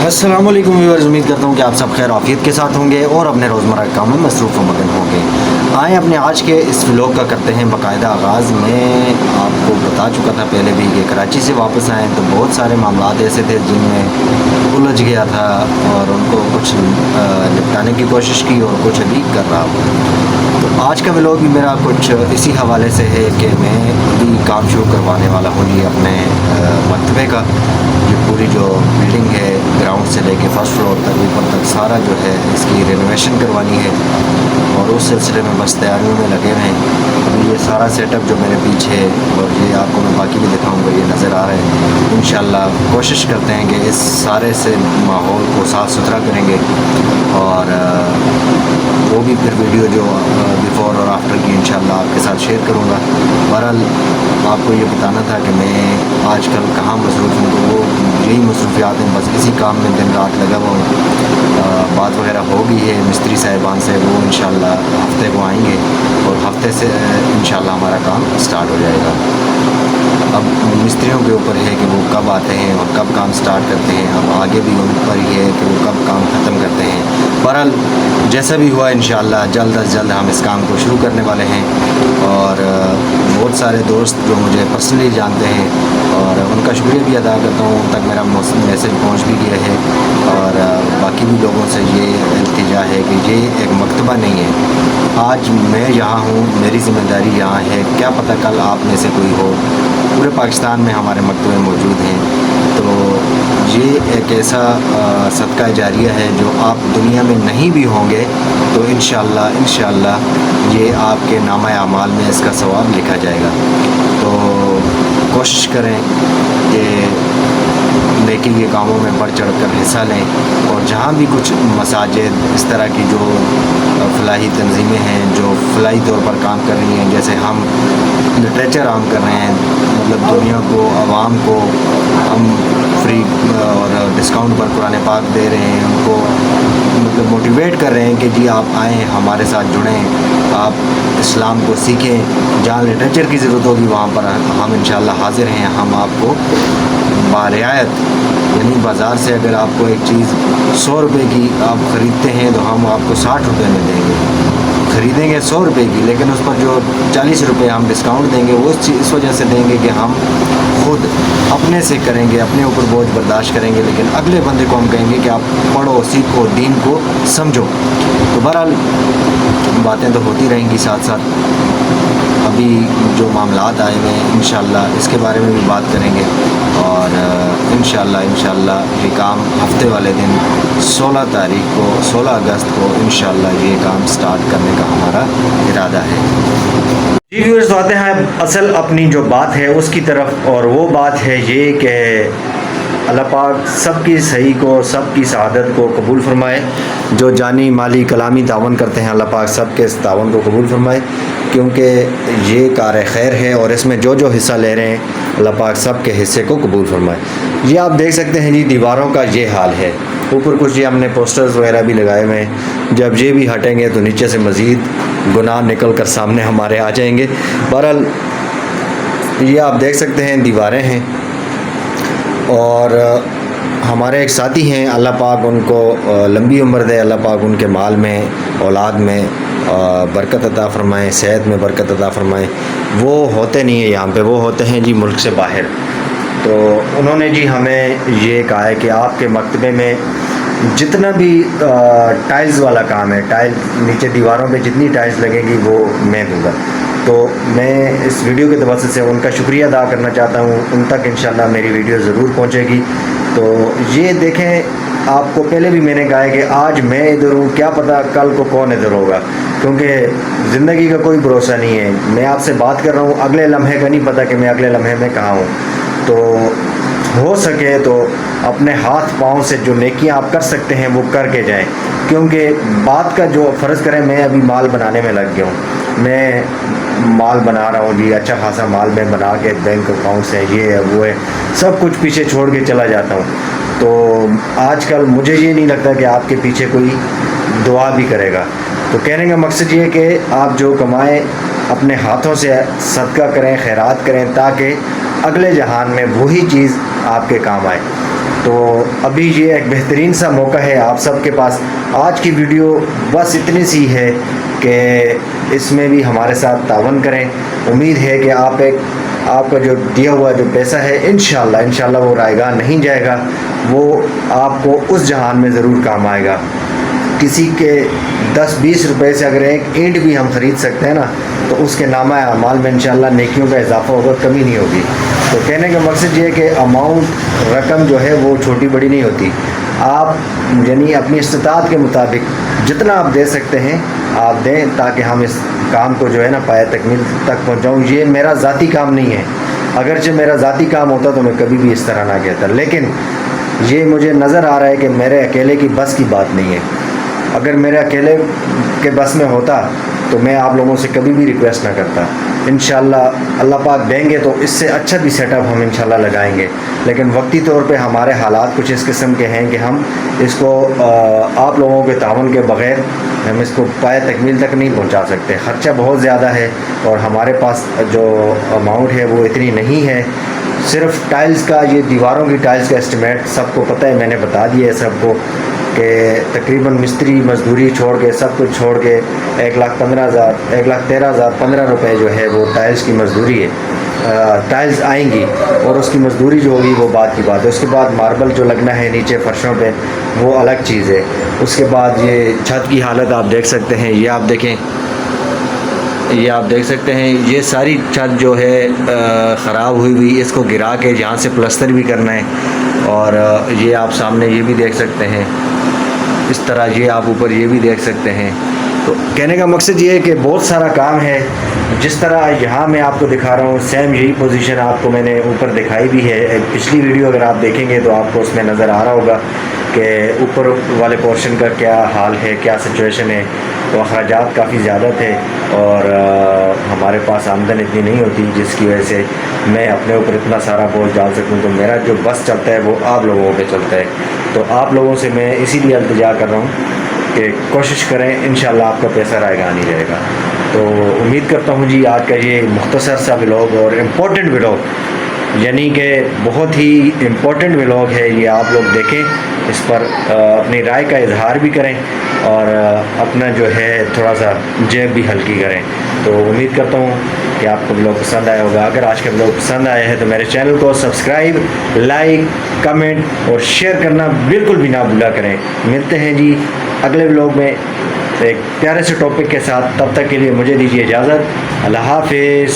अस्सलाम वालेकुम व्यूअर्स, उम्मीद करता हूँ कि आप सब खैर आफियत के साथ होंगे और अपने रोज़मर्रा के कामों में मसरूफ़ व मगन होंगे। आए अपने आज के इस व्लॉग का करते हैं बाकायदा आगाज़। मैं आपको बता चुका था पहले भी कि कराची से वापस आए तो बहुत सारे मामलात ऐसे थे जिनमें उलझ गया था और उनको कुछ निपटाने की कोशिश की और कुछ अभी कर रहा हूँ। तो आज का व्लॉग भी मेरा कुछ इसी हवाले से है कि मैं अभी काम शुरू करवाने वाला हूँ जी अपने मकतबे का। ये पूरी जो बिल्डिंग है ग्राउंड से लेके फर्स्ट फ्लोर तक ऊपर तक सारा जो है इसकी रेनोवेशन करवानी है और उस सिलसिले में बस तैयारियों में लगे हुए हैं। अभी ये सारा सेटअप जो मेरे पीछे है और ये आपको मैं बाकी भी दिखाऊंगा, ये नज़र आ रहे हैं। इंशाल्लाह कोशिश करते हैं कि इस सारे से माहौल को साफ़ सुथरा करेंगे और वो भी फिर वीडियो जो बिफ़ोर और आफ्टर की इंशाल्लाह आपके साथ शेयर करूँगा। बहरहाल आपको ये बताना था कि मैं आजकल कहाँ मसरूफ़ हूँ, तो वो यही मसरूफियात हैं, बस इसी काम में दिन रात लगा हुआ हूँ। बात वगैरह हो गई है मिस्त्री साहिबान से, वो इंशाल्लाह हफ्ते को आएंगे और हफ्ते से इंशाल्लाह हमारा काम स्टार्ट हो जाएगा। अब मिस्त्रियों के ऊपर है कि वो कब आते हैं और कब काम स्टार्ट करते हैं। अब आगे भी उन पर ही है कि वो कब काम ख़त्म करते हैं। बहरहाल जैसा भी हुआ इंशाल्लाह जल्द अज जल्द हम इस काम को शुरू करने वाले हैं। और बहुत सारे दोस्त जो मुझे पर्सनली जानते हैं और उनका शुक्रिया भी अदा करता हूँ, उन तक मेरा मैसेज पहुँच भी गया है। और बाकी भी लोगों से ये इल्तिजा है कि ये एक मकतबा नहीं है। आज मैं यहाँ हूँ, मेरी ज़िम्मेदारी यहाँ है, क्या पता कल आप में से कोई हो। पूरे पाकिस्तान में हमारे मकतबे मौजूद हैं, तो ये एक ऐसा सदका जारिया है जो आप दुनिया में नहीं भी होंगे तो इंशाल्लाह ये आपके नामा अमाल में इसका सवाब लिखा जाएगा। तो कोशिश करें कि नेकी के कामों में बढ़ चढ़ कर हिस्सा लें और जहाँ भी कुछ मसाजिद इस तरह की जो फलाही तंजीमें हैं जो फलाही तौर पर काम कर रही हैं, जैसे हम लिटरेचर आम कर रहे हैं, मतलब दुनिया को आवाम को हम फ्री और डिस्काउंट पर कुरान पाक दे रहे हैं, उनको मतलब मोटिवेट कर रहे हैं कि जी आप आएँ हमारे साथ जुड़ें, आप इस्लाम को सीखें। जहाँ लिटरेचर की ज़रूरत होगी वहाँ पर हम इंशाल्लाह हाज़िर हैं। हम आपको बारियात यानी बाज़ार से अगर आपको एक चीज़ 100 रुपये की आप ख़रीदते हैं तो हम आपको 60 रुपये में देंगे। ख़रीदेंगे 100 रुपये की, लेकिन उस पर जो 40 रुपये हम डिस्काउंट देंगे वो इस वजह से देंगे कि हम खुद अपने से करेंगे, अपने ऊपर बोझ बर्दाश्त करेंगे, लेकिन अगले बंदे को हम कहेंगे कि आप पढ़ो, सीखो, दीन को समझो। तो बहरहाल बातें तो होती रहेंगी साथ साथ। अभी जो मामलात आए हुए हैं इंशाल्लाह इसके बारे में भी बात करेंगे और इंशाल्लाह ये काम हफ्ते वाले दिन 16 अगस्त को इंशाल्लाह ये काम स्टार्ट करने का हमारा इरादा है। जी व्यूअर्स, तो आते हैं असल अपनी जो बात है उसकी तरफ, और वो बात है ये कि अल्लाह पाक सबकी सही को, सबकी सआदत को कबूल फरमाए। जो जानी माली कलामी तावन करते हैं अल्लाह पाक सब के इस तावन को कबूल फरमाए, क्योंकि ये कार खैर है और इसमें जो जो हिस्सा ले रहे हैं अल्लाह पाक सब के हिस्से को कबूल फरमाए। ये आप देख सकते हैं जी, दीवारों का ये हाल है। ऊपर कुछ ये हमने पोस्टर्स वगैरह भी लगाए हुए हैं, जब ये भी हटेंगे तो नीचे से मज़ीद गुनाह निकल कर सामने हमारे आ जाएंगे। बहरहाल ये आप देख सकते हैं दीवारें हैं और हमारे एक साथी हैं, अल्लाह पाक उनको लंबी उम्र दे, अल्लाह पाक उनके माल में, औलाद में बरकत अता फ़रमाएँ, सेहत में बरकत अता फ़रमाएँ। वो होते नहीं हैं यहाँ पे, वो होते हैं जी मुल्क से बाहर। तो उन्होंने जी हमें ये कहा है कि आपके मकतबे में जितना भी टाइल्स वाला काम है, टाइल नीचे दीवारों पे जितनी टाइल्स लगेंगी वो मैं दूँगा। तो मैं इस वीडियो के तवज्जुह से उनका शुक्रिया अदा करना चाहता हूँ, उन तक इंशाल्लाह मेरी वीडियो ज़रूर पहुँचेगी। तो ये देखें, आपको पहले भी मैंने कहा है कि आज मैं इधर हूँ, क्या पता कल को कौन इधर होगा, क्योंकि ज़िंदगी का कोई भरोसा नहीं है। मैं आपसे बात कर रहा हूँ, अगले लम्हे का नहीं पता कि मैं अगले लम्हे में कहाँ हूँ। तो हो सके तो अपने हाथ पाँव से जो नेकियां आप कर सकते हैं वो करके जाएं, क्योंकि बात का जो फ़र्ज़ करें, मैं अभी माल बनाने में लग गया हूँ, मैं माल बना रहा हूँ जी, अच्छा खासा माल मैं बना के बैंक अकाउंट्स हैं, ये है वो है, सब कुछ पीछे छोड़ के चला जाता हूँ। तो आजकल मुझे ये नहीं लगता कि आपके पीछे कोई दुआ भी करेगा। तो कहने का मकसद ये कि आप जो कमाएं अपने हाथों से सदका करें, खैरात करें, ताकि अगले जहान में वही चीज़ आपके काम आए। تو ابھی یہ ایک بہترین سا موقع ہے آپ سب کے پاس. آج کی ویڈیو بس اتنی سی ہے کہ اس میں بھی ہمارے ساتھ تعاون کریں. امید ہے کہ آپ کا جو دیا ہوا جو پیسہ ہے انشاءاللہ وہ رائگاں نہیں جائے گا، وہ آپ کو اس جہان میں ضرور کام آئے گا. کسی کے 10-20 روپے سے اگر ایک اینٹ بھی ہم خرید سکتے ہیں نا تو اس کے نامہ اعمال میں انشاءاللہ نیکیوں کا اضافہ ہوگا، کمی نہیں ہوگی. تو کہنے کا مقصد یہ ہے کہ اماؤنٹ رقم جو ہے وہ چھوٹی بڑی نہیں ہوتی. آپ یعنی اپنی استطاعت کے مطابق جتنا آپ دے سکتے ہیں آپ دیں، تاکہ ہم اس کام کو جو ہے نا پایہ تکمیل تک پہنچاؤں. یہ میرا ذاتی کام نہیں ہے، اگرچہ میرا ذاتی کام ہوتا تو میں کبھی بھی اس طرح نہ کہتا، لیکن یہ مجھے نظر آ رہا ہے کہ میرے اکیلے کی بس کی بات نہیں ہے. اگر میرے اکیلے کے بس میں ہوتا تو میں آپ لوگوں سے کبھی بھی ریکویسٹ نہ کرتا. انشاءاللہ اللہ پاک دیں گے تو اس سے اچھا بھی سیٹ اپ ہم انشاءاللہ لگائیں گے، لیکن وقتی طور پہ ہمارے حالات کچھ اس قسم کے ہیں کہ ہم اس کو آپ لوگوں کے تعاون کے بغیر ہم اس کو پایہ تکمیل تک نہیں پہنچا سکتے. خرچہ بہت زیادہ ہے اور ہمارے پاس جو اماؤنٹ ہے وہ اتنی نہیں ہے. صرف ٹائلز کا، یہ دیواروں کی ٹائلز کا اسٹیمیٹ سب کو پتہ ہے، میں نے بتا دیا ہے سب کو کہ تقریباً مستری مزدوری چھوڑ کے سب کچھ چھوڑ کے 1,13,015 روپے جو ہے وہ ٹائلز کی مزدوری ہے. ٹائلز آئیں گی اور اس کی مزدوری جو ہوگی وہ بات کی بات ہے. اس کے بعد ماربل جو لگنا ہے نیچے فرشوں پہ وہ الگ چیز ہے. اس کے بعد یہ چھت کی حالت آپ دیکھ سکتے ہیں، یہ آپ دیکھیں، یہ آپ دیکھ سکتے ہیں یہ ساری چھت جو ہے خراب ہوئی، اس کو گرا کے یہاں سے پلستر بھی کرنا ہے. اور یہ آپ سامنے یہ بھی دیکھ سکتے ہیں اس طرح، یہ آپ اوپر یہ بھی دیکھ سکتے ہیں. تو کہنے کا مقصد یہ ہے کہ بہت سارا کام ہے. جس طرح یہاں میں آپ کو دکھا رہا ہوں سیم یہی پوزیشن آپ کو میں نے اوپر دکھائی بھی ہے. پچھلی ویڈیو اگر آپ دیکھیں گے تو آپ کو اس میں نظر آ رہا ہوگا کہ اوپر والے پورشن کا کیا حال ہے، کیا سچویشن ہے. تو اخراجات کافی زیادہ تھے اور ہمارے پاس آمدن اتنی نہیں ہوتی جس کی وجہ سے میں اپنے اوپر اتنا سارا بوجھ ڈال سکوں. تو میرا جو بس چلتا ہے وہ آپ لوگوں پہ چلتا ہے. تو آپ لوگوں سے میں اسی لیے التجا کر رہا ہوں کہ کوشش کریں، انشاءاللہ آپ کا پیسہ رائگاں نہیں رہے گا. تو امید کرتا ہوں جی آج کا یہ مختصر سا ولاگ اور امپورٹنٹ ولاگ، یعنی کہ بہت ہی امپورٹنٹ ولاگ ہے یہ، آپ لوگ دیکھیں، اس پر اپنی رائے کا اظہار بھی کریں اور اپنا جو ہے تھوڑا سا جیب بھی ہلکی کریں. تو امید کرتا ہوں کہ آپ کو ولاگ پسند آیا ہوگا. اگر آج کا ولاگ پسند آیا ہے تو میرے چینل کو سبسکرائب، لائک، کمنٹ اور شیئر کرنا بالکل بھی نہ بھولا کریں. ملتے ہیں جی اگلے ولاگ میں ایک پیارے سے ٹاپک کے ساتھ. تب تک کے لیے مجھے دیجیے اجازت. اللہ حافظ.